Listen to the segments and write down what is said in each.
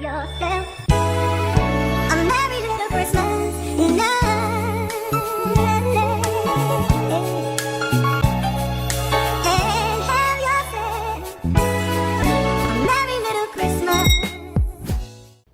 yourself a merry little Christmas night. And have yourself a merry little Christmas.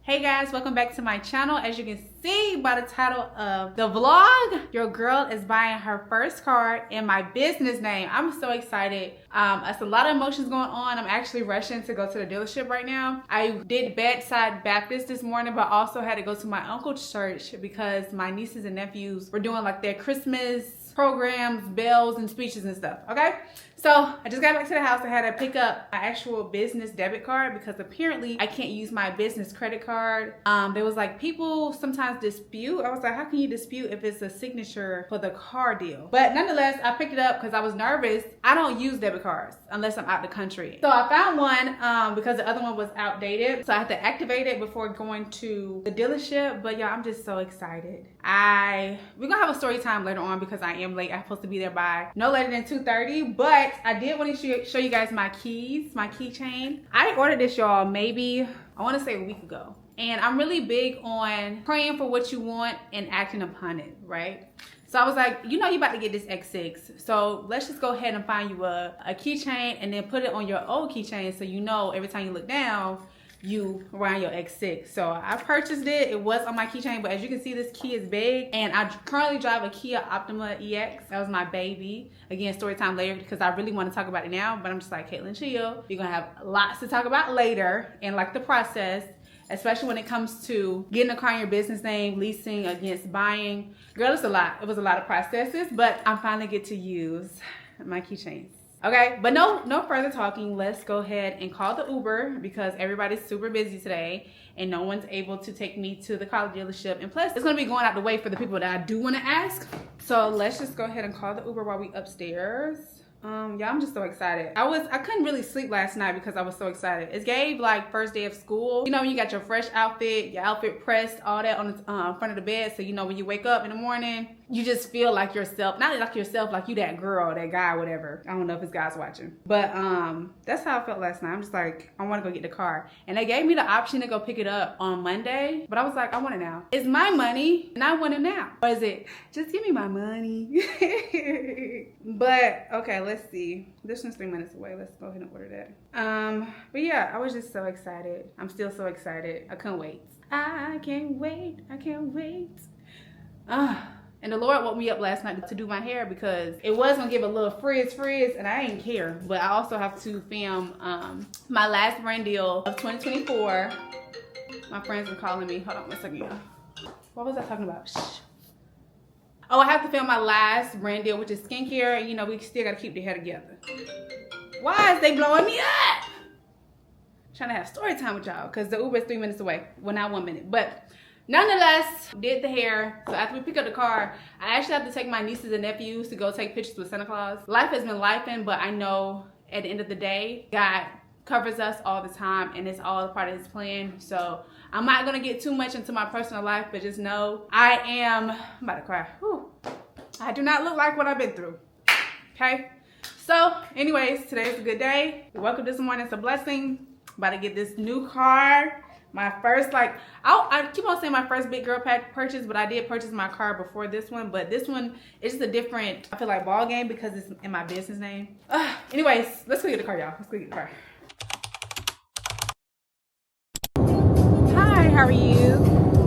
Hey guys, welcome back to my channel. As you can see by the title of the vlog, your girl is buying her first car in my business name. I'm so excited. It's a lot of emotions going on. I'm actually rushing to go to the dealership right now. I did Bedside Baptist this morning, but also had to go to my uncle's church because my nieces and nephews were doing like their Christmas programs, bells, and speeches and stuff, okay? So I just got back to the house. I had to pick up my actual business debit card because apparently I can't use my business credit card. There was like people sometimes dispute. I was like, how can you dispute if it's a signature for the car deal? But nonetheless, I picked it up because I was nervous. I don't use debit cards unless I'm out the country. So I found one because the other one was outdated. So I had to activate it before going to the dealership. But yeah, I'm just so excited. We're gonna have a story time later on because I am late. I'm supposed to be there by no later than 2:30, but I did want to show you guys my keys, my keychain. I ordered this, y'all, maybe, I want to say a week ago. And I'm really big on praying for what you want and acting upon it, right? So I was like, you know, you about to get this X6. So let's just go ahead and find you a keychain and then put it on your old keychain so you know every time you look down, you around your X6. So I purchased it. It was on my keychain, but as you can see, this key is big. And I currently drive a Kia Optima EX. That was my baby. Again, story time later because I really want to talk about it now, but I'm just like, Caitlin, chill. You're gonna have lots to talk about later and like the process, especially when it comes to getting a car in your business name, leasing against buying. Girl, it's a lot. It was a lot of processes, but I finally get to use my keychains. Okay, but no further talking. Let's go ahead and call the Uber because everybody's super busy today and no one's able to take me to the car dealership. And plus, it's gonna be going out the way for the people that I do wanna ask. So let's just go ahead and call the Uber while we upstairs. Yeah, I'm just so excited. I couldn't really sleep last night because I was so excited. It gave like first day of school. You know, when you got your fresh outfit, your outfit pressed, all that on the front of the bed. So, you know, when you wake up in the morning, you just feel like yourself. Not like yourself, like you that girl, that guy, whatever. I don't know if his guy's watching. But that's how I felt last night. I'm just like, I want to go get the car. And they gave me the option to go pick it up on Monday. But I was like, I want it now. It's my money and I want it now. Or is it, just give me my money? But, okay, let's see. This one's 3 minutes away. Let's go ahead and order that. But yeah, I was just so excited. I'm still so excited. I couldn't wait. I can't wait. I can't wait. And the Lord woke me up last night to do my hair because it was gonna give a little frizz and I didn't care. But I also have to film my last brand deal of 2024. My friends are calling me. Hold on one second, y'all. What was I talking about? Shh. Oh, I have to film my last brand deal, which is skincare. You know, we still gotta keep the hair together. Why is they blowing me up? I'm trying to have story time with y'all because the Uber is 3 minutes away. Well, not 1 minute, but nonetheless, did the hair. So after we pick up the car, I actually have to take my nieces and nephews to go take pictures with Santa Claus. Life has been lifing, but I know at the end of the day, God covers us all the time and it's all a part of his plan. So I'm not gonna get too much into my personal life, but just know I'm about to cry. Whew. I do not look like what I've been through, okay? So anyways, today's a good day. The welcome this morning is a blessing. About to get this new car. My first, like, I keep on saying my first big girl purchase, but I did purchase my car before this one. But this one is just a different, I feel like, ball game because it's in my business name. Anyways, let's go get the car, y'all. Let's go get the car. Hi, how are you?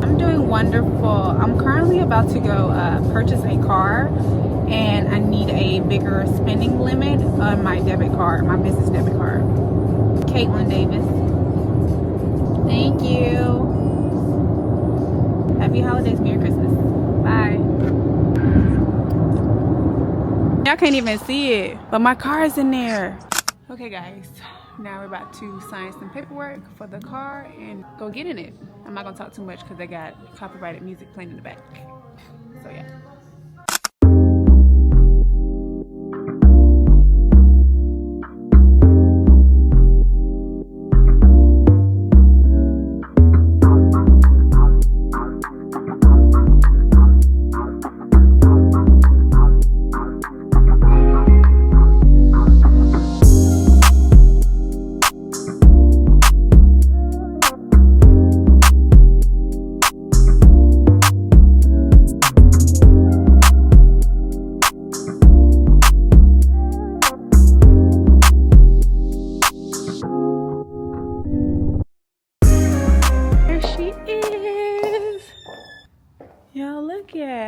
I'm doing wonderful. I'm currently about to go purchase a car, and I need a bigger spending limit on my debit card, my business debit card. Caitlin Davis. Thank you. Happy holidays, Merry Christmas. Bye. Y'all can't even see it, but my car is in there. Okay guys, now we're about to sign some paperwork for the car and go get in it. I'm not gonna talk too much because they got copyrighted music playing in the back. So yeah.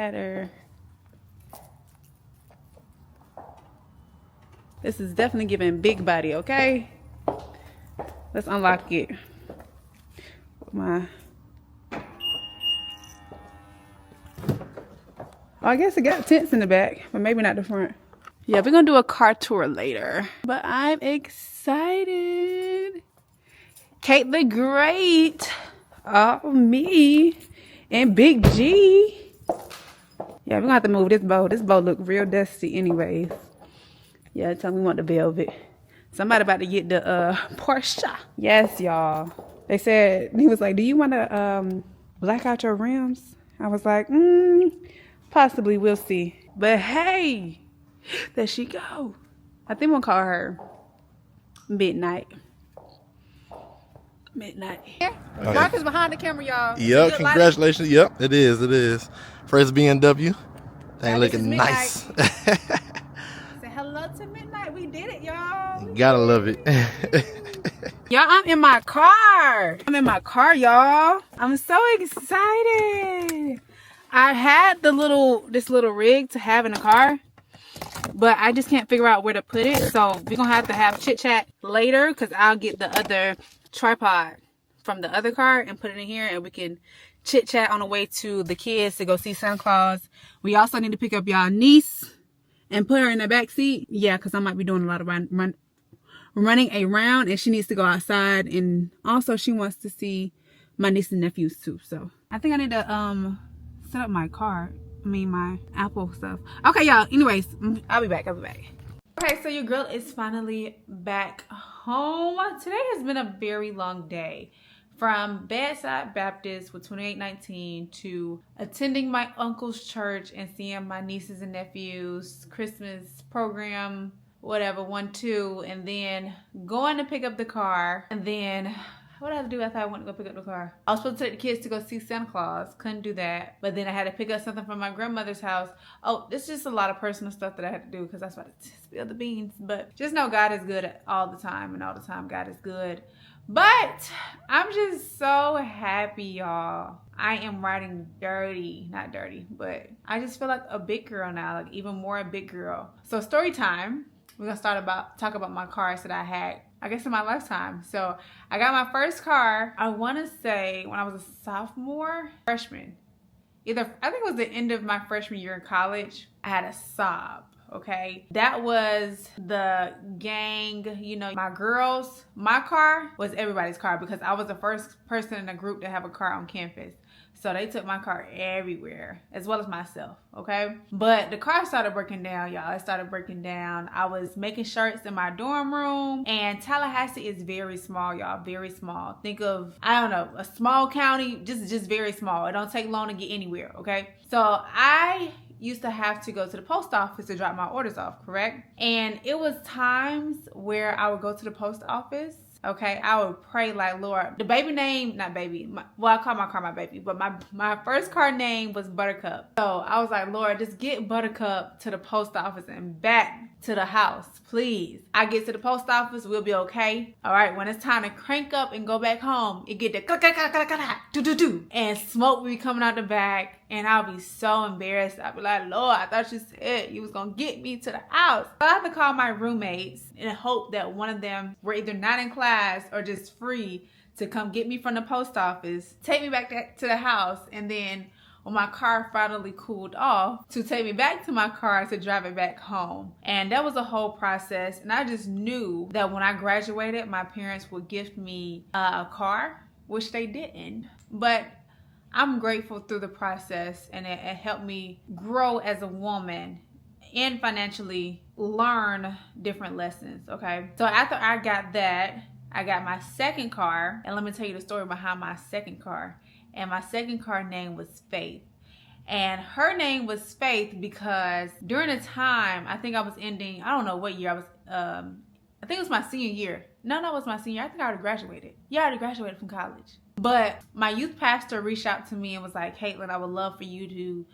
ladder. This is definitely giving big body, okay? Let's unlock it. Oh, I guess it got tents in the back, but maybe not the front. Yeah, we're gonna do a car tour later. But I'm excited. Kate the Great. Oh, me. And Big G. Yeah, we're gonna have to move this boat. This boat look real dusty anyways. Yeah, tell me we want the velvet. Somebody about to get the Porsche. Yes, y'all. They said, he was like, do you want to black out your rims? I was like, possibly, we'll see. But hey, there she go. I think we'll call her Midnight. Midnight. Okay. Mark is behind the camera, y'all. Yep, congratulations. Yep, it is. It is. First BMW. Thing looking nice. Say hello to Midnight. We did it, y'all. Gotta love it. Y'all, I'm in my car. I'm in my car, y'all. I'm so excited. I had this little rig to have in the car, but I just can't figure out where to put it. So we're gonna have to have chit chat later because I'll get the other tripod from the other car and put it in here, and we can chit chat on the way to the kids to go see Santa Claus. We also need to pick up y'all niece and put her in the back seat. Yeah, because I might be doing a lot of running around, and she needs to go outside, and also she wants to see my niece and nephews too. So I think I need to set up my car. My Apple stuff. Okay, y'all. Anyways, I'll be back. Okay, so your girl is finally back home. Today has been a very long day. From Bedside Baptist with 2819 to attending my uncle's church and seeing my nieces and nephews, Christmas program, whatever, 1-2, and then going to pick up the car. And then what did I have to do after I went to go pick up the car? I was supposed to take the kids to go see Santa Claus. Couldn't do that. But then I had to pick up something from my grandmother's house. Oh, it's just a lot of personal stuff that I had to do because I was about to spill the beans. But just know God is good all the time, and all the time God is good. But I'm just so happy, y'all. I am riding dirty. Not dirty, but I just feel like a big girl now, like even more a big girl. So story time. We're gonna talk about my cars that I had, I guess, in my lifetime. So I got my first car, I want to say when I was a freshman. I think it was the end of my freshman year in college. I had a Saab. Okay, that was the gang, my girls. My car was everybody's car because I was the first person in the group to have a car on campus. So they took my car everywhere, as well as myself, okay? But the car started breaking down, y'all. It started breaking down. I was making shirts in my dorm room, and Tallahassee is very small, y'all, very small. Think of, I don't know, a small county, just very small. It don't take long to get anywhere, okay? So I used to have to go to the post office to drop my orders off, correct? And it was times where I would go to the post office. Okay, I would pray like, Lord, the baby name, not baby, I call my car my baby, but my first car name was Buttercup. So I was like, Lord, just get Buttercup to the post office and back to the house, please. I get to the post office, we'll be okay. All right, when it's time to crank up and go back home, it get the do, and smoke will be coming out the back, and I'll be so embarrassed. I'll be like, Lord, I thought you said you was gonna get me to the house. So I have to call my roommates in hope that one of them were either not in class or just free to come get me from the post office, take me back to the house, and then when my car finally cooled off, to take me back to my car to drive it back home. And that was a whole process. And I just knew that when I graduated, my parents would gift me a car, which they didn't. But I'm grateful through the process, and it helped me grow as a woman and financially learn different lessons, okay? So after I got that, I got my second car, and let me tell you the story behind my second car. And my second car name was Faith. And her name was Faith because during the time, I think I was ending, I don't know what year I was, I think it was my senior year. No, it was my senior year. I think I already graduated. Yeah, I already graduated from college. But my youth pastor reached out to me and was like, Caitlin, I would love for you to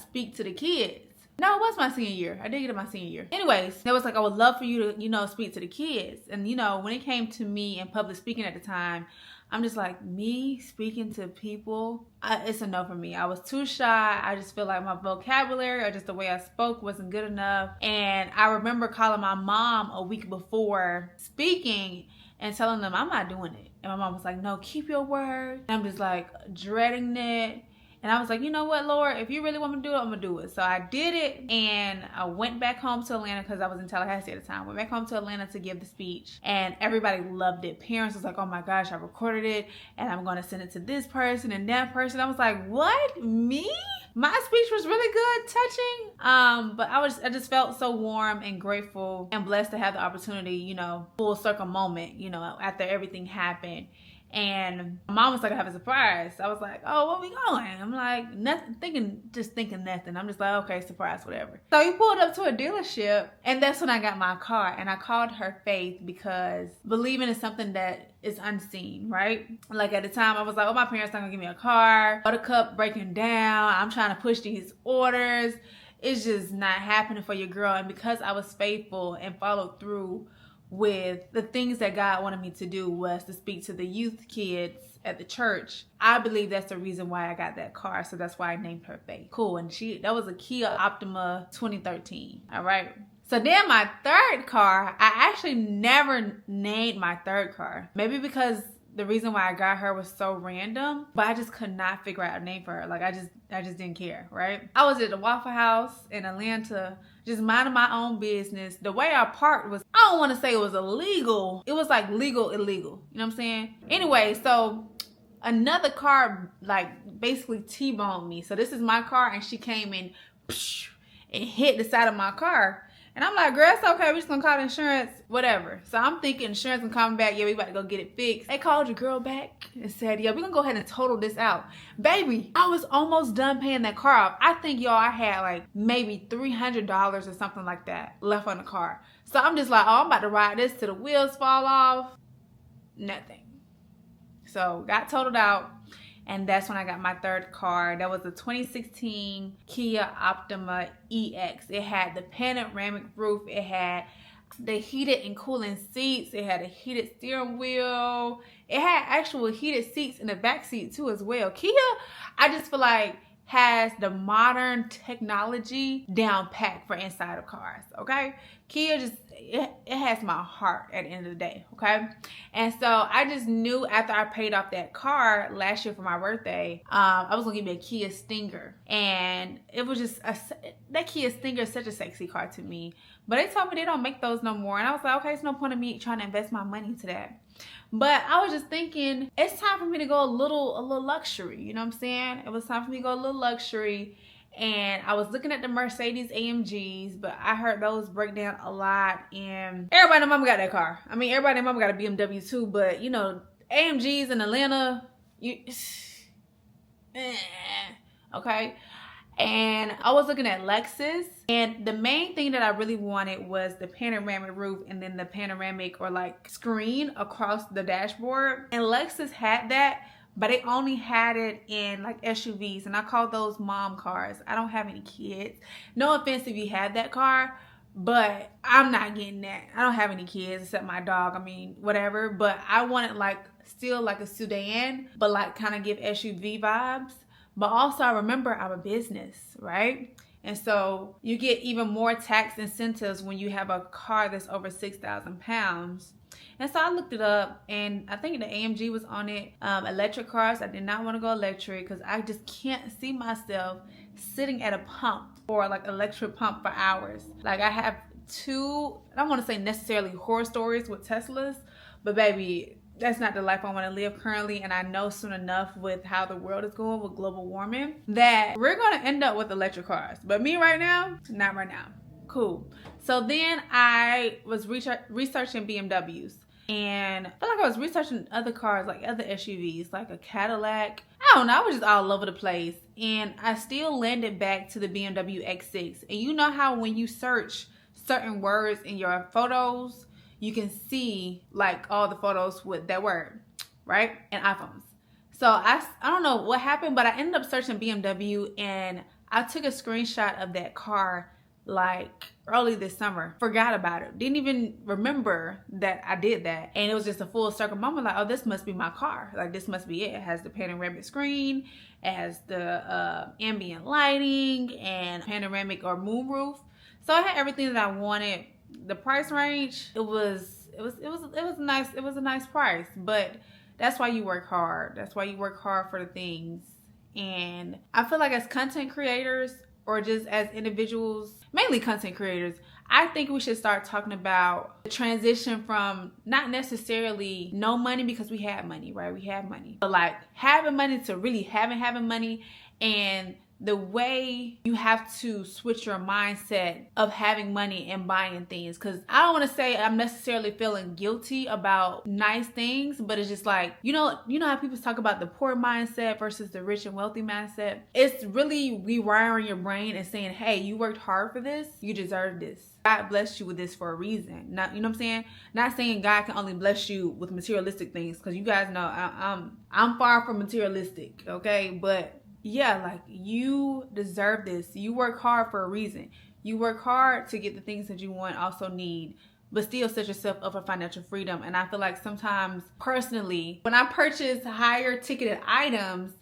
speak to the kids. No, it was my senior year. I did get it my senior year. Anyways, it was like, I would love for you to, speak to the kids. And, when it came to me in public speaking at the time, I'm just like, me speaking to people, it's a no for me. I was too shy. I just feel like my vocabulary or just the way I spoke wasn't good enough. And I remember calling my mom a week before speaking and telling them I'm not doing it. And my mom was like, no, keep your word. And I'm just like dreading it. And I was like, you know what, Lord, if you really want me to do it, I'm going to do it. So I did it, and I went back home to Atlanta because I was in Tallahassee at the time. Went back home to Atlanta to give the speech, and everybody loved it. Parents was like, oh my gosh, I recorded it, and I'm going to send it to this person and that person. I was like, what? Me? My speech was really good, touching. But I just felt so warm and grateful and blessed to have the opportunity, you know, full circle moment, you know, after everything happened. And my mom was like, I have a surprise. I was like, oh, where we going? I'm like, nothing, just thinking nothing. I'm just like, okay, surprise, whatever. So we pulled up to a dealership, and that's when I got my car. And I called her faith because believing is something that is unseen, right? Like at the time, I was like, oh, my parents not gonna give me a car. Buttercup breaking down. I'm trying to push these orders. It's just not happening for your girl. And because I was faithful and followed through with the things that God wanted me to do, was to speak to the youth kids at the church, I believe that's the reason why I got that car. So that's why I named her Faith. Cool. And that was a Kia Optima 2013. All right. So then my third car, I actually never named my third car. Maybe because the reason why I got her was so random, but I just could not figure out a name for her. Like I just didn't care, right? I was at the Waffle House in Atlanta, just minding my own business. The way I parked was, I don't want to say it was illegal. It was like legal, illegal. You know what I'm saying? Anyway, so another car like basically T-boned me. So this is my car, and she came in and hit the side of my car. And I'm like, girl, it's okay. We're just gonna call the insurance, whatever. So I'm thinking insurance can come back. Yeah, we about to go get it fixed. They called your girl back and said, yeah, we're gonna go ahead and total this out. Baby, I was almost done paying that car off. I think, y'all, I had like maybe $300 or something like that left on the car. So I'm just like, oh, I'm about to ride this till the wheels fall off. Nothing. So got totaled out. And that's when I got my third car. That was a 2016 Kia Optima EX. It had the panoramic roof. It had the heated and cooling seats. It had a heated steering wheel. It had actual heated seats in the back seat too as well. Kia, I just feel like, has the modern technology down packed for inside of cars, okay? Kia just, it has my heart at the end of the day, okay? And so I just knew after I paid off that car last year for my birthday, I was gonna give me a Kia Stinger. And it was just, that Kia Stinger is such a sexy car to me. But they told me they don't make those no more. And I was like, okay, it's no point in me trying to invest my money into that. But I was just thinking, it's time for me to go a little luxury. You know what I'm saying? It was time for me to go a little luxury. And I was looking at the Mercedes AMGs, but I heard those break down a lot. And everybody and mama got that car. I mean, everybody and mama got a BMW too. But, you know, AMGs in Atlanta, okay? And I was looking at Lexus, and the main thing that I really wanted was the panoramic roof and then the panoramic or like screen across the dashboard. And Lexus had that, but they only had it in like SUVs, and I call those mom cars. I don't have any kids. No offense if you had that car, but I'm not getting that. I don't have any kids except my dog. I mean, whatever. But I wanted like still like a sedan, but like kind of give SUV vibes. But also, I remember I'm a business, right? And so you get even more tax incentives when you have a car that's over 6,000 pounds. And so I looked it up, and I think the AMG was on it. Electric cars, I did not want to go electric because I just can't see myself sitting at a pump or like electric pump for hours. Like I have two, I don't want to say necessarily horror stories with Teslas, but baby, that's not the life I want to live currently. And I know soon enough with how the world is going with global warming that we're going to end up with electric cars. But me right now, not right now. Cool. So then I was researching BMWs. And I feel like I was researching other cars, like other SUVs, like a Cadillac. I don't know. I was just all over the place. And I still landed back to the BMW X6. And you know how when you search certain words in your photos, you can see like all the photos with that word, right? And iPhones. So I don't know what happened, but I ended up searching BMW, and I took a screenshot of that car like early this summer. Forgot about it. Didn't even remember that I did that. And it was just a full circle moment, like, oh, this must be my car. Like, this must be it. It has the panoramic screen, it has the ambient lighting and panoramic or moonroof. So I had everything that I wanted. The price range, it was nice. It was a nice price, but that's why you work hard. That's why you work hard for the things. And I feel like as content creators, or just as individuals, mainly content creators, I think we should start talking about the transition from not necessarily no money, because we have money, right? We have money. But like having money to really having money, and the way you have to switch your mindset of having money and buying things. Because I don't want to say I'm necessarily feeling guilty about nice things, but it's just like, you know how people talk about the poor mindset versus the rich and wealthy mindset? It's really rewiring your brain and saying, hey, you worked hard for this, you deserve this. God blessed you with this for a reason. Not, you know what I'm saying? Not saying God can only bless you with materialistic things, because you guys know I'm far from materialistic, okay? But yeah, like, you deserve this. You work hard for a reason. You work hard to get the things that you want, also need, but still set yourself up for financial freedom. And I feel like sometimes, personally, when I purchase higher ticketed items,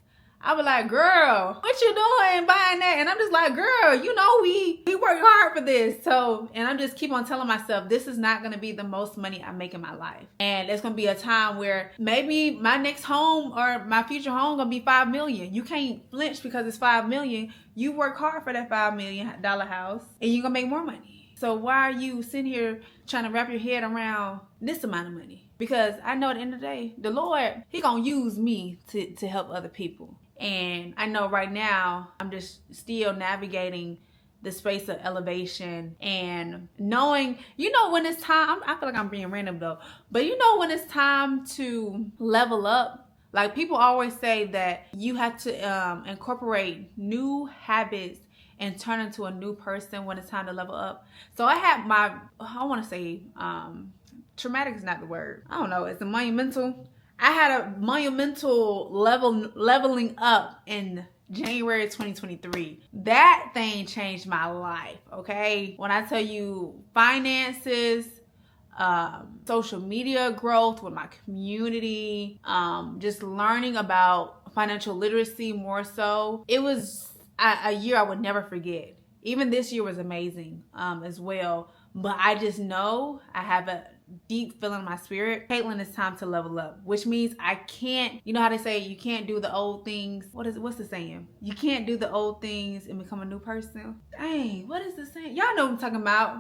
I was like, girl, what you doing buying that? And I'm just like, girl, you know, we work hard for this. So, and I'm just keep on telling myself, this is not going to be the most money I make in my life. And it's going to be a time where maybe my next home or my future home going to be $5 million. You can't flinch because it's $5 million. You work hard for that $5 million house, and you're going to make more money. So why are you sitting here trying to wrap your head around this amount of money? Because I know at the end of the day, the Lord, He going to use me to help other people. And I know right now I'm just still navigating the space of elevation and knowing, when it's time, I feel like I'm being random though, but when it's time to level up. Like, people always say that you have to incorporate new habits and turn into a new person when it's time to level up. So I had I want to say, traumatic is not the word. I don't know. It's a monumental. I had a monumental leveling up in January 2023. That thing changed my life, okay? When I tell you finances, social media growth with my community, just learning about financial literacy more so. It was a year I would never forget. Even this year was amazing as well. But I just know I have a deep feeling in my spirit, Caitlin, it's time to level up, which means I can't, you know how they say you can't do the old things. What's the saying? You can't do the old things and become a new person. Dang, what is the saying? Y'all know what I'm talking about.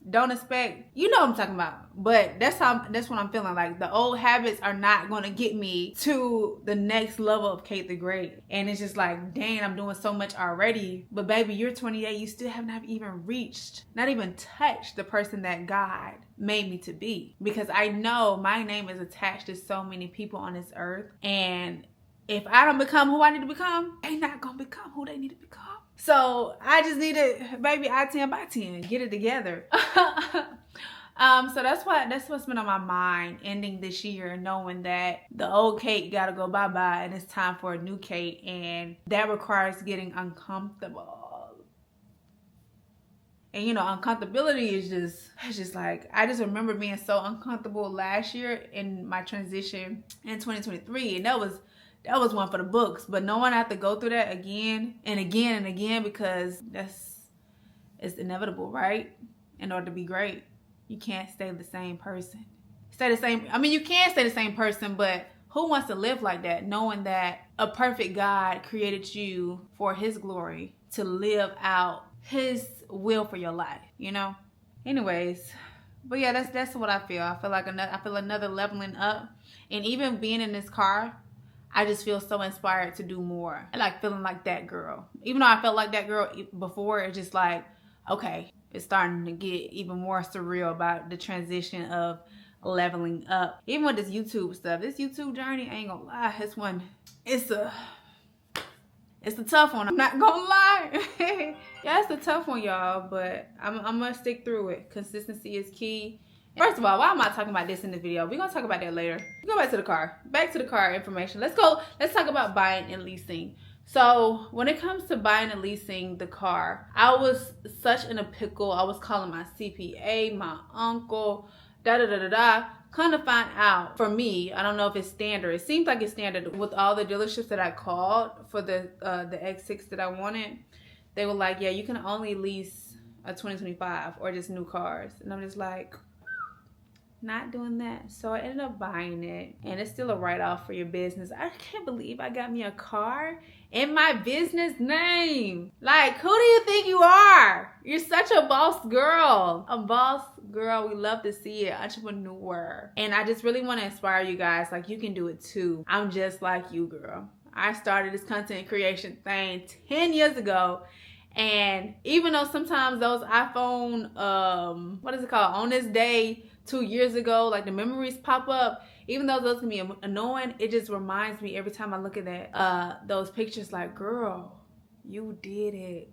Don't expect, you know what I'm talking about. But that's what I'm feeling like. The old habits are not going to get me to the next level of Kate the Great. And it's just like, dang, I'm doing so much already. But baby, you're 28. You still have not even reached, not even touched the person that God made me to be. Because I know my name is attached to so many people on this earth. And if I don't become who I need to become, they not going to become who they need to become. So I just need to, baby, I 10 by 10, get it together. So that's what's been on my mind ending this year, knowing that the old Kate got to go bye-bye and it's time for a new Kate, and that requires getting uncomfortable. And uncomfortability is just like, I just remember being so uncomfortable last year in my transition in 2023, and that was one for the books. But no one have to go through that again and again and again, because it's inevitable, right? In order to be great, you can't stay the same person. You can stay the same person, but who wants to live like that, knowing that a perfect God created you for His glory to live out His will for your life, Anyways, but yeah, that's what I feel. I feel another leveling up, and even being in this car, I just feel so inspired to do more. I like feeling like that girl. Even though I felt like that girl before, it's just like, okay, it's starting to get even more surreal about the transition of leveling up. Even with this YouTube stuff, this YouTube journey, I ain't gonna lie, it's a tough one. I'm not gonna lie. Yeah, it's a tough one, y'all, but I'm gonna stick through it. Consistency is key. First of all, why am I talking about this in the video? We're going to talk about that later. Go back to the car. Back to the car information. Let's go. Let's talk about buying and leasing. So when it comes to buying and leasing the car, I was such in a pickle. I was calling my CPA, my uncle, Kind of find out, for me, I don't know if it's standard. It seems like it's standard with all the dealerships that I called for the X6 that I wanted. They were like, yeah, you can only lease a 2025 or just new cars. And I'm just like, not doing that. So I ended up buying it, and it's still a write-off for your business. I can't believe I got me a car in my business name. Like, who do you think you are? You're such a boss girl. A boss girl. We love to see it. Entrepreneur. And I just really want to inspire you guys. Like, you can do it too. I'm just like you, girl. I started this content creation thing 10 years ago. And even though sometimes those iPhone, what is it called? On this day, 2 years ago, like the memories pop up, even though those can be annoying, it just reminds me every time I look at that, those pictures, like, girl, you did it.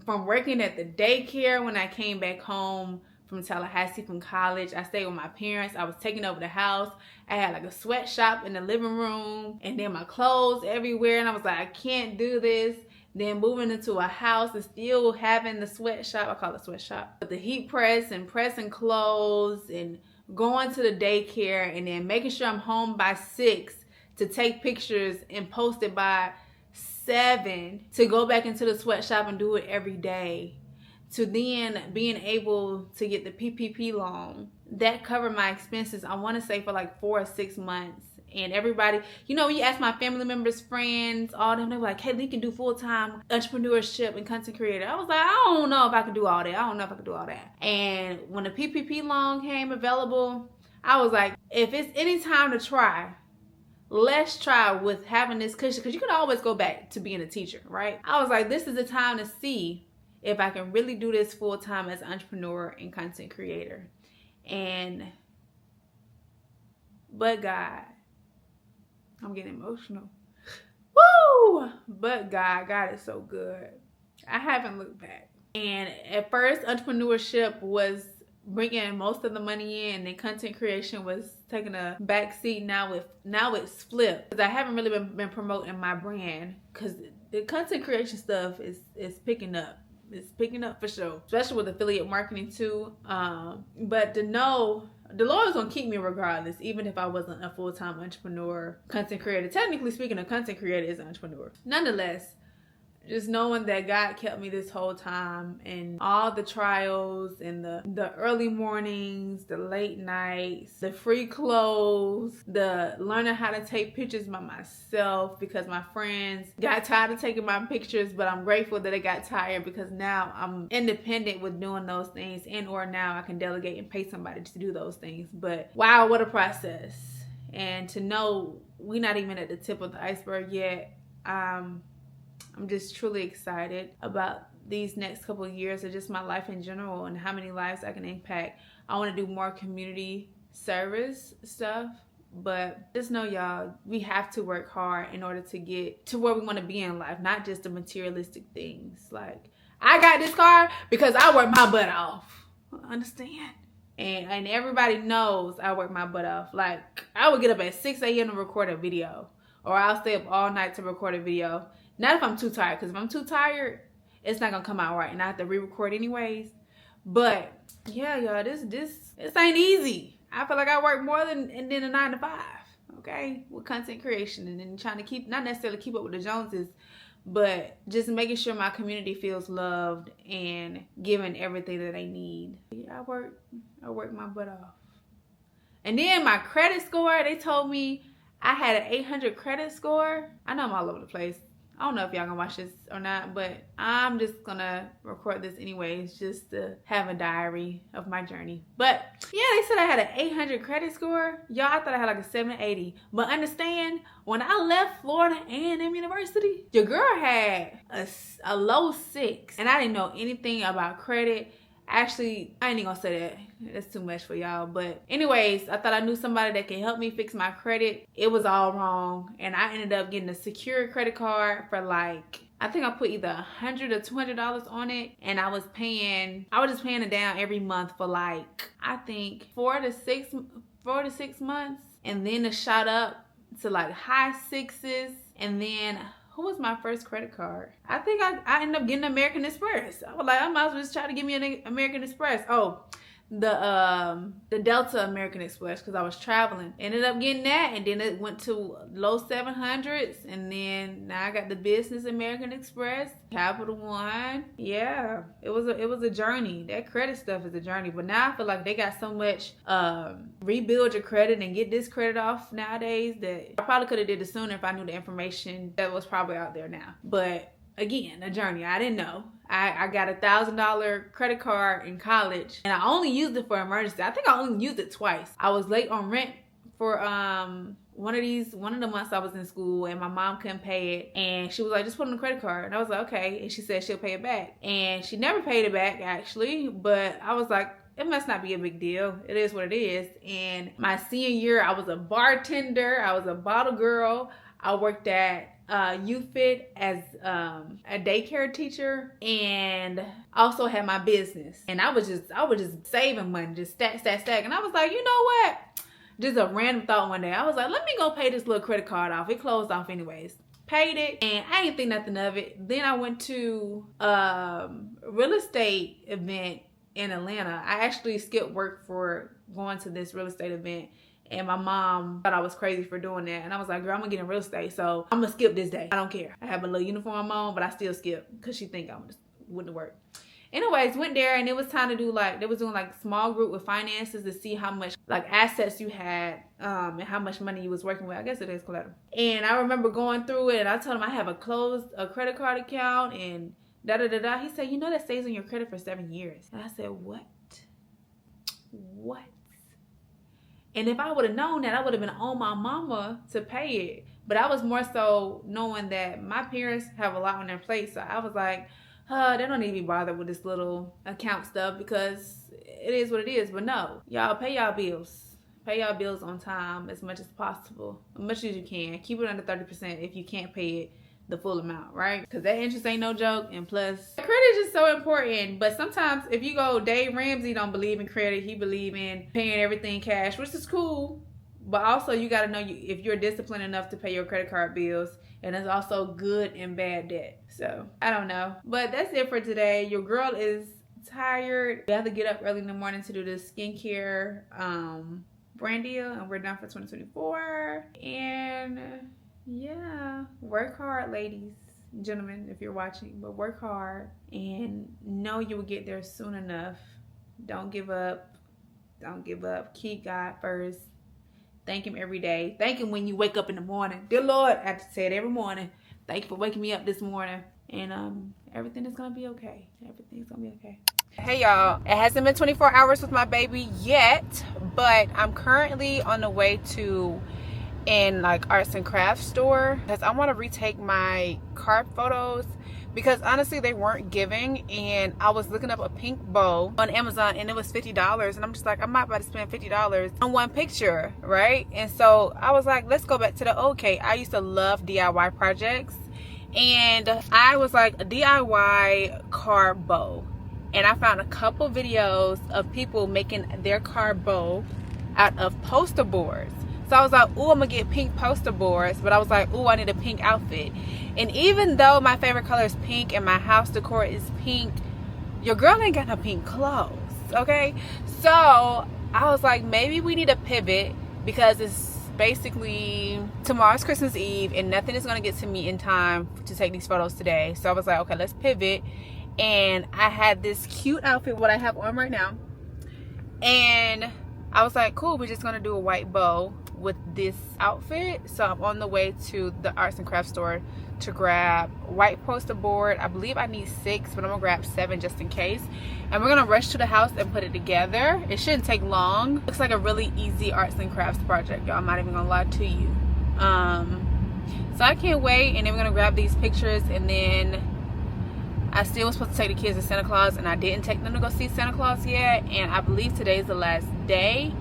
From working at the daycare when I came back home from Tallahassee from college, I stayed with my parents. I was taking over the house. I had like a sweatshop in the living room, and then my clothes everywhere. And I was like, I can't do this. Then moving into a house and still having the sweatshop, I call it sweatshop, but the heat press and pressing clothes and going to the daycare and then making sure I'm home by 6 to take pictures and post it by 7 to go back into the sweatshop and do it every day, to then being able to get the PPP loan. That covered my expenses, I want to say, for like 4 or 6 months. And everybody, you know, when you ask my family members, friends, all them, they were like, hey, you can do full-time entrepreneurship and content creator. I was like, I don't know if I can do all that. I don't know if I can do all that. And when the PPP loan came available, I was like, if it's any time to try, let's try with having this cushion, because you could always go back to being a teacher, right? I was like, this is the time to see if I can really do this full-time as an entrepreneur and content creator. But God, I'm getting emotional. Woo! But God is so good. I haven't looked back. And at first, entrepreneurship was bringing most of the money in, and content creation was taking a back seat. Now it's flipped, because I haven't really been promoting my brand, because the content creation stuff is picking up. It's picking up for sure, especially with affiliate marketing too. But to know the Lord is gonna keep me regardless, even if I wasn't a full-time entrepreneur, content creator. Technically speaking, a content creator is an entrepreneur. Nonetheless, just knowing that God kept me this whole time, and all the trials and the early mornings, the late nights, the free clothes, the learning how to take pictures by myself because my friends got tired of taking my pictures, but I'm grateful that they got tired, because now I'm independent with doing those things, or now I can delegate and pay somebody to do those things. But wow, what a process. And to know we're not even at the tip of the iceberg yet. I'm just truly excited about these next couple of years of just my life in general and how many lives I can impact. I want to do more community service stuff, but just know, y'all, we have to work hard in order to get to where we want to be in life, not just the materialistic things. Like, I got this car because I work my butt off. Understand? And everybody knows I work my butt off. Like, I would get up at 6 a.m. to record a video, or I'll stay up all night to record a video. Not if I'm too tired, because if I'm too tired, it's not gonna come out right, and I have to re-record anyways. But yeah, y'all, this ain't easy. I feel like I work more than a 9 to 5, okay, with content creation, and then trying to not necessarily keep up with the Joneses, but just making sure my community feels loved and given everything that they need. Yeah, I work my butt off. And then my credit score, they told me I had an 800 credit score. I know I'm all over the place. I don't know if y'all gonna watch this or not, but I'm just gonna record this anyways, just to have a diary of my journey. But yeah, they said I had an 800 credit score. Y'all, I thought I had like a 780. But understand, when I left Florida A&M University, your girl had a low 6, and I didn't know anything about credit. Actually, I ain't even gonna say that. That's too much for y'all. But anyways, I thought I knew somebody that could help me fix my credit. It was all wrong. And I ended up getting a secure credit card for like, I think I put either $100 or $200 on it. And I was just paying it down every month for like, I think 4 to 6 months. And then it shot up to like high 6s. And then who was my first credit card? I think I ended up getting American Express. I was like, I might as well just try to give me an American Express. Oh, the Delta American Express, because I was traveling. Ended up getting that, and then it went to low 700s, and then now I got the business American Express, Capital One. Yeah, it was a journey. That credit stuff is a journey, but now I feel like they got so much rebuild your credit and get this credit off nowadays that I probably could have did it sooner if I knew the information that was probably out there now. But again, a journey. I didn't know. I got a $1,000 credit card in college, and I only used it for emergency. I think I only used it twice. I was late on rent for one of the months I was in school, and my mom couldn't pay it, and she was like, just put it on the credit card. And I was like, okay. And she said she'll pay it back, and she never paid it back actually. But I was like, it must not be a big deal. It is what it is. And my senior year, I was a bartender. I was a bottle girl. I worked at UFIT as a daycare teacher, and also had my business. And I was just saving money, just stack. And I was like, you know what? Just a random thought one day. I was like, let me go pay this little credit card off. It closed off anyways. Paid it, and I didn't think nothing of it. Then I went to a real estate event in Atlanta. I actually skipped work for going to this real estate event. And my mom thought I was crazy for doing that. And I was like, girl, I'm gonna get in real estate, so I'm gonna skip this day. I don't care. I have a little uniform on, but I still skip because she think I'm just wouldn't work. Anyways, went there, and it was time to do they was doing small group with finances to see how much assets you had and how much money you was working with. I guess it is collateral. And I remember going through it, and I told him I have a credit card account and da-da-da-da. He said, you know that stays on your credit for 7 years. And I said, what? And if I would have known that, I would have been on my mama to pay it. But I was more so knowing that my parents have a lot on their plate. So I was like, they don't need to be bothered with this little account stuff because it is what it is. But no, y'all pay y'all bills. Pay y'all bills on time as much as possible. As much as you can. Keep it under 30% if you can't pay it the full amount, right? Because that interest ain't no joke, and plus credit is just so important. But sometimes if you go, Dave Ramsey don't believe in credit, he believe in paying everything cash, which is cool, but also you got to know if you're disciplined enough to pay your credit card bills. And it's also good and bad debt. So I don't know, but that's it for today. Your girl is tired. We have to get up early in the morning to do the skincare brand deal, and we're done for 2024. And yeah, work hard, ladies, gentlemen, if you're watching, but work hard and know you will get there soon enough. Don't give up. Don't give up. Keep God first. Thank him every day. Thank him when you wake up in the morning. Dear Lord, I have to say it every morning. Thank you for waking me up this morning. And everything is gonna be okay. Everything's gonna be okay. Hey y'all, it hasn't been 24 hours with my baby yet, but I'm currently on the way to arts and crafts store because I want to retake my card photos because honestly they weren't giving, and I was looking up a pink bow on Amazon and it was $50, and I'm just like, I'm not about to spend $50 on one picture, right? And so I was like, let's go back to the okay. I used to love DIY projects, and I was like, a DIY card bow, and I found a couple videos of people making their card bow out of poster boards. So I was like, ooh, I'm gonna get pink poster boards, but I was like, ooh, I need a pink outfit. And even though my favorite color is pink and my house decor is pink, your girl ain't got no pink clothes, okay? So I was like, maybe we need to pivot because it's basically tomorrow's Christmas Eve and nothing is gonna get to me in time to take these photos today. So I was like, okay, let's pivot. And I had this cute outfit, what I have on right now, and I was like, cool, we're just gonna do a white bow with this outfit. So I'm on the way to the arts and crafts store to grab white poster board. I believe I need 6, but I'm gonna grab 7 just in case. And we're gonna rush to the house and put it together. It shouldn't take long. Looks like a really easy arts and crafts project, y'all. I'm not even gonna lie to you. So I can't wait. And then we're gonna grab these pictures, and then I still was supposed to take the kids to Santa Claus, and I didn't take them to go see Santa Claus yet. And I believe today's the last day.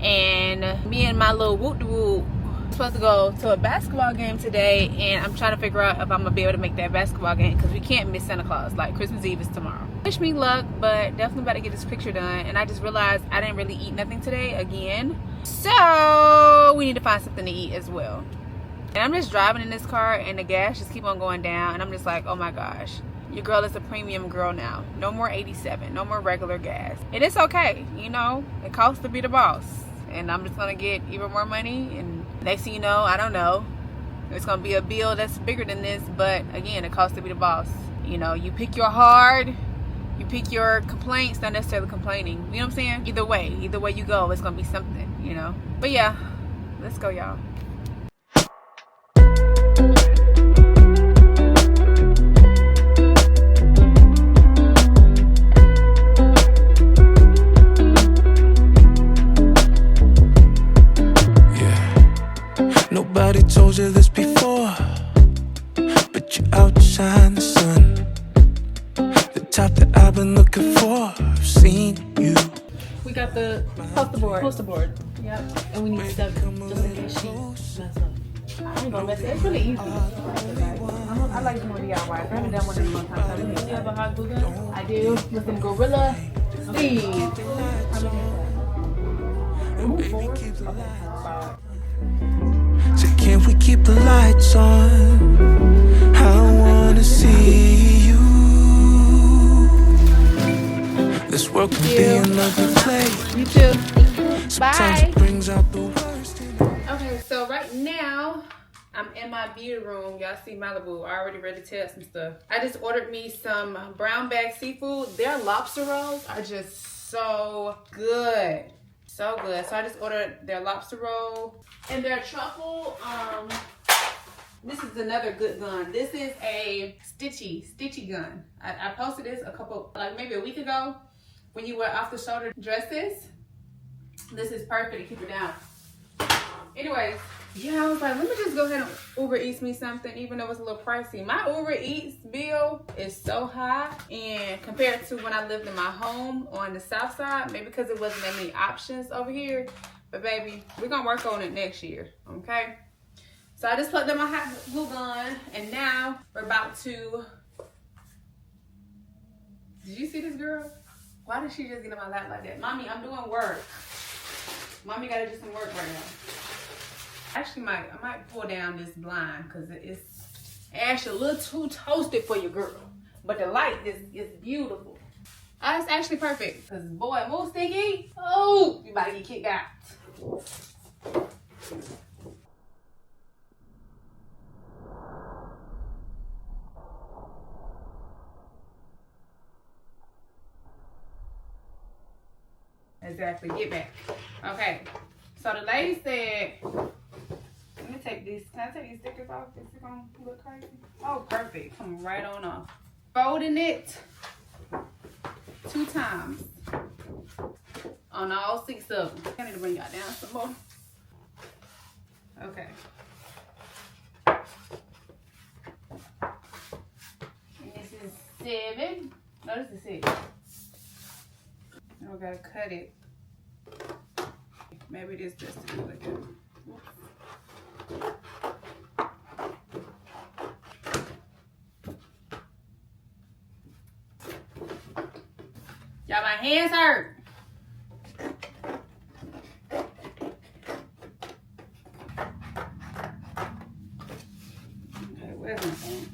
And me and my little woot-de-woot supposed to go to a basketball game today, and I'm trying to figure out if I'm gonna be able to make that basketball game because we can't miss Santa Claus. Like, Christmas Eve is tomorrow. Wish me luck, but definitely about to get this picture done. And I just realized I didn't really eat nothing today again, so we need to find something to eat as well. And I'm just driving in this car and the gas just keep on going down. And I'm just like, oh my gosh. Your girl is a premium girl now. No more 87. No more regular gas. And it's okay. You know, it costs to be the boss. And I'm just going to get even more money. And next thing you know, I don't know. It's going to be a bill that's bigger than this. But again, it costs to be the boss. You know, you pick your hard. You pick your complaints, not necessarily complaining. You know what I'm saying? Either way you go, it's going to be something, you know. But yeah, let's go, y'all. Nobody told you this before, but you outshine the sun. The top that I've been looking for, I've seen you. We got the poster board. Yep. And we need 7, just in case she messes up. I ain't gonna mess it. It's really easy. I like doing DIY. I haven't done one in a long time. Do you have a hot glue gun? I do. With some Gorilla Steve. So can't we keep the lights on? I wanna see you. This world can be an ugly place. You too. Sometimes it brings out the worst in us. Okay, so right now I'm in my beauty room. Y'all see Malibu. I already ready to test some stuff. I just ordered me some brown bag seafood. Their lobster rolls are just so good. So good. So I just ordered their lobster roll and their truffle. This is another good gun. This is a stitchy gun. I posted this maybe a week ago when you wear off the shoulder dresses. This is perfect to keep it down. Anyways, yeah, I was like, let me just go ahead and Uber Eats me something, even though it's a little pricey. My Uber Eats bill is so high, and compared to when I lived in my home on the south side, maybe because it wasn't that many options over here. But baby, we're gonna work on it next year, okay? So I just plugged in my hot glue gun, and now we're about to. Did you see this girl? Why did she just get in my lap like that? Mommy, I'm doing work. Mommy gotta do some work right now. Actually, I might pull down this blind because it's actually a little too toasted for your girl. But the light is beautiful. It's actually perfect. Because boy, move sticky. Oh, you about to get kicked out. Exactly, get back. Okay, so the lady said, let me take these, can I take these stickers off? Is it gonna look crazy? Oh, perfect, come right on off. Folding it 2 times on all 6 of them. I need to bring y'all down some more. Okay. And this is 7. No, this is 6. I gotta cut it. Maybe this just to do like that. Y'all, my hands hurt. Okay, where's my phone?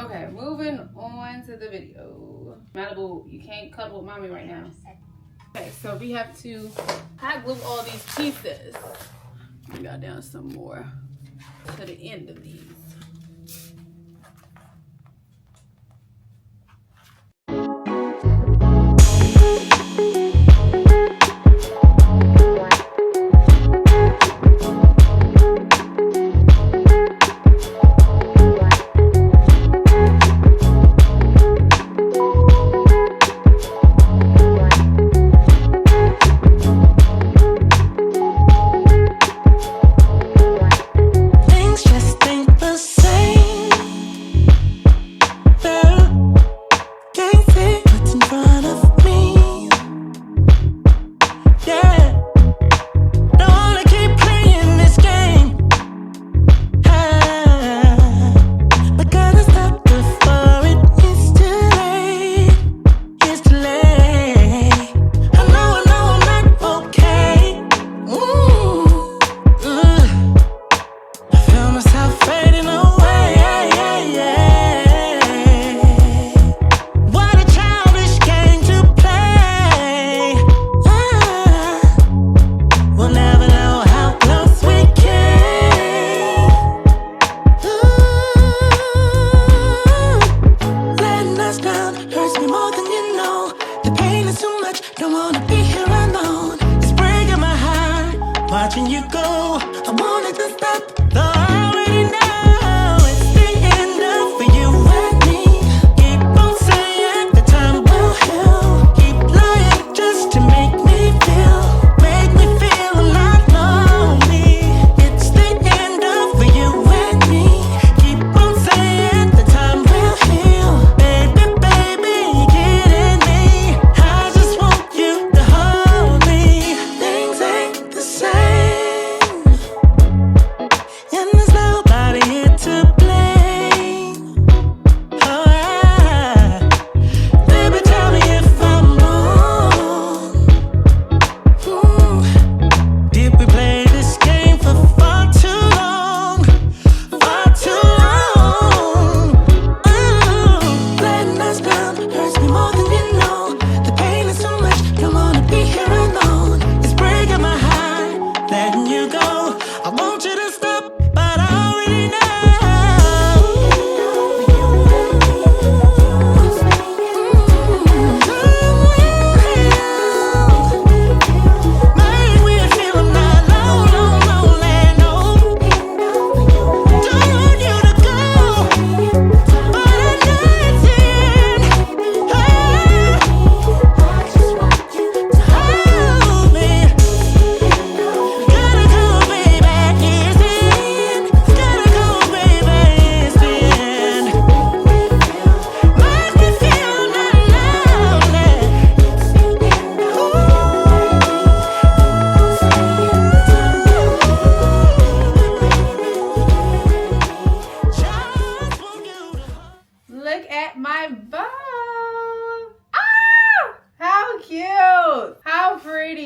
Okay, moving on to the video. Malibu, you can't cuddle with mommy right now. Okay, so we have to hot glue all these pieces. We got down some more to the end of these. Things just ain't the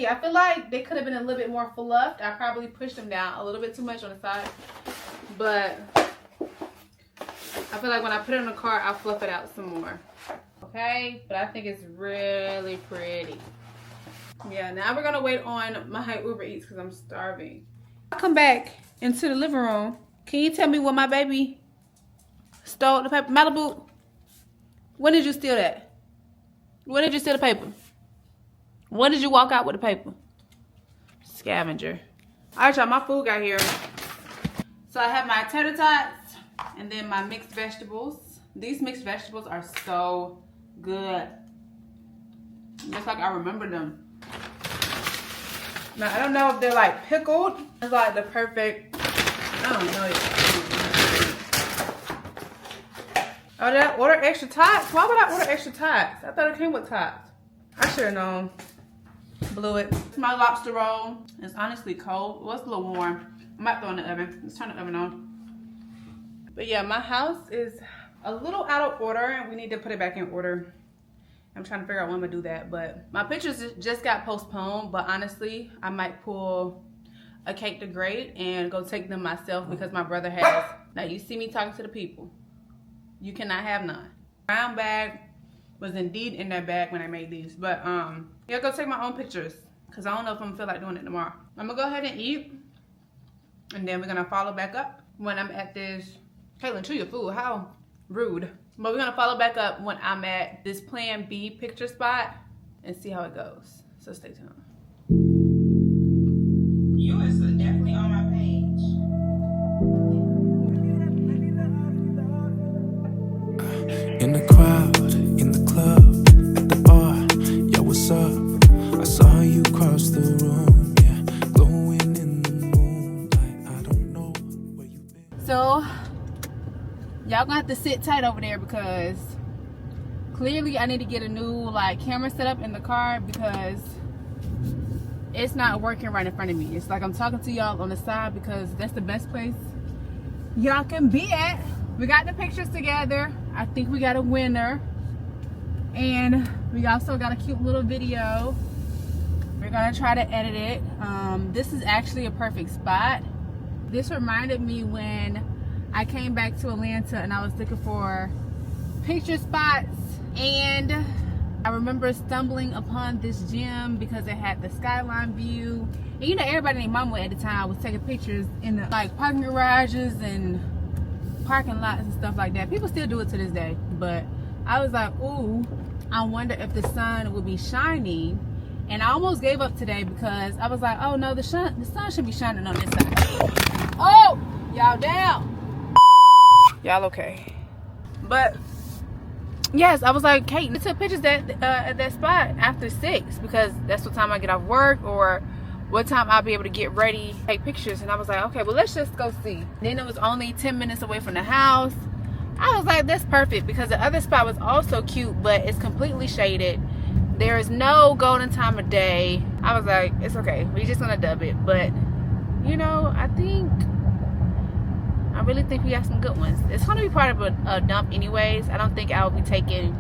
see. I feel like they could have been a little bit more fluffed. I probably pushed them down a little bit too much on the side. But I feel like when I put it in the car, I'll fluff it out some more. Okay? But I think it's really pretty. Yeah, now we're going to wait on my Uber Eats because I'm starving. I come back into the living room. Can you tell me where my baby stole the paper? Malibu, when did you steal that? When did you steal the paper? When did you walk out with the paper? Scavenger. Alright, y'all, my food got here. So I have my tater tots and then my mixed vegetables. These mixed vegetables are so good. Just like I remember them. Now I don't know if they're like pickled. It's like the perfect, I don't know. Oh, did I order extra tots? Why would I order extra tots? I thought it came with tots. I should have known. Blew it. My lobster roll is honestly cold. Well, it's a little warm. I might throw it in the oven. Let's turn the oven on. But yeah, my house is a little out of order and we need to put it back in order. I'm trying to figure out when I'm gonna do that, but my pictures just got postponed, but honestly, I might pull a cake to grate and go take them myself because my brother has. Now you see me talking to the people. You cannot have none. Brown bag was indeed in that bag when I made these, but yeah, go take my own pictures because I don't know if I'm gonna feel like doing it tomorrow. I'm gonna go ahead and eat and then we're gonna follow back up when I'm at this. Caitlin, chew your food, how rude. But we're gonna follow back up when I'm at this Plan B picture spot and see how it goes. So stay tuned. You is definitely on my page. In the crowd, in the club, at the bar, yo, what's up? I saw you cross the room, yeah, glowing in the moonlight. I don't know where you've been. So y'all gonna have to sit tight over there because clearly I need to get a new like camera set up in the car because it's not working right in front of me. It's like I'm talking to y'all on the side because that's the best place y'all can be at. We got the pictures together. I think we got a winner. And we also got a cute little video. We're gonna try to edit it. This is actually a perfect spot. This reminded me when I came back to Atlanta and I was looking for picture spots, and I remember stumbling upon this gym because it had the skyline view. And you know, everybody named Mama at the time was taking pictures in the like parking garages and parking lots and stuff like that. People still do it to this day, but I was like, ooh, I wonder if the sun will be shining. And I almost gave up today because I was like, oh no, the sun should be shining on this side. Oh, y'all down. Y'all okay? But yes, I was like, Kate, I took pictures at that spot after 6 because that's what time I get off work or what time I'll be able to get ready, take pictures. And I was like, okay, well, let's just go see. Then it was only 10 minutes away from the house. I was like, that's perfect because the other spot was also cute, but it's completely shaded. There is no golden time of day. I was like, it's okay, we're just gonna dub it. But you know, I really think we have some good ones. It's gonna be part of a dump anyways. I don't think I'll be taking,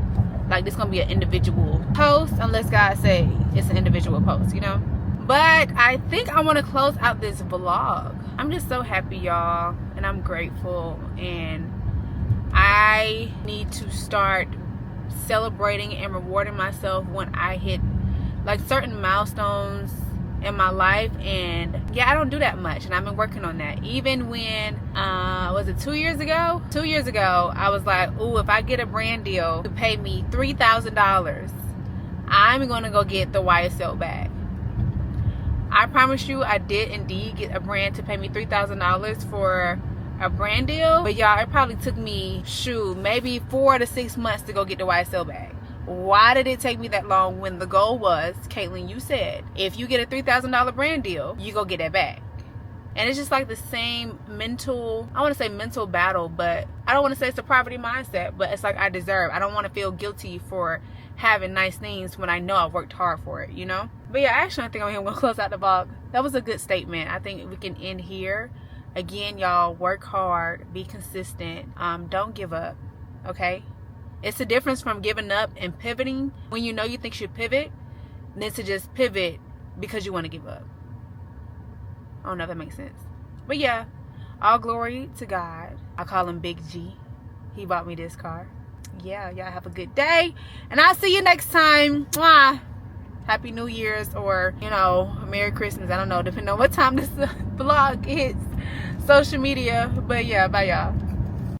like, this gonna be an individual post unless God say it's an individual post, you know. But I think I want to close out this vlog. I'm just so happy, y'all, and I'm grateful, and I need to start celebrating and rewarding myself when I hit like certain milestones in my life. And yeah, I don't do that much, and I've been working on that. Even when was it 2 years ago? 2 years ago, I was like, ooh, if I get a brand deal to pay me $3,000, I'm gonna go get the YSL bag. I promise you, I did indeed get a brand to pay me $3,000 for a brand deal. But y'all, it probably took me, maybe 4 to 6 months to go get the YSL bag. Why did it take me that long when the goal was, Caitlin, you said, if you get a $3,000 brand deal, you go get that bag? And it's just like the same mental, I want to say mental battle, but I don't want to say it's a poverty mindset, but it's like I deserve. I don't want to feel guilty for having nice things when I know I've worked hard for it, you know? But yeah, actually, I think I'm going to close out the vlog. That was a good statement. I think we can end here. Again, y'all, work hard, be consistent, don't give up, okay? It's the difference from giving up and pivoting when you know you think you should pivot, than to just pivot because you want to give up. I don't know if that makes sense. But yeah, all glory to God. I call him Big G. He bought me this car. Yeah, y'all have a good day. And I'll see you next time. Mwah. Happy New Year's, or, you know, Merry Christmas. I don't know, depending on what time this vlog hits social media. But yeah, bye y'all.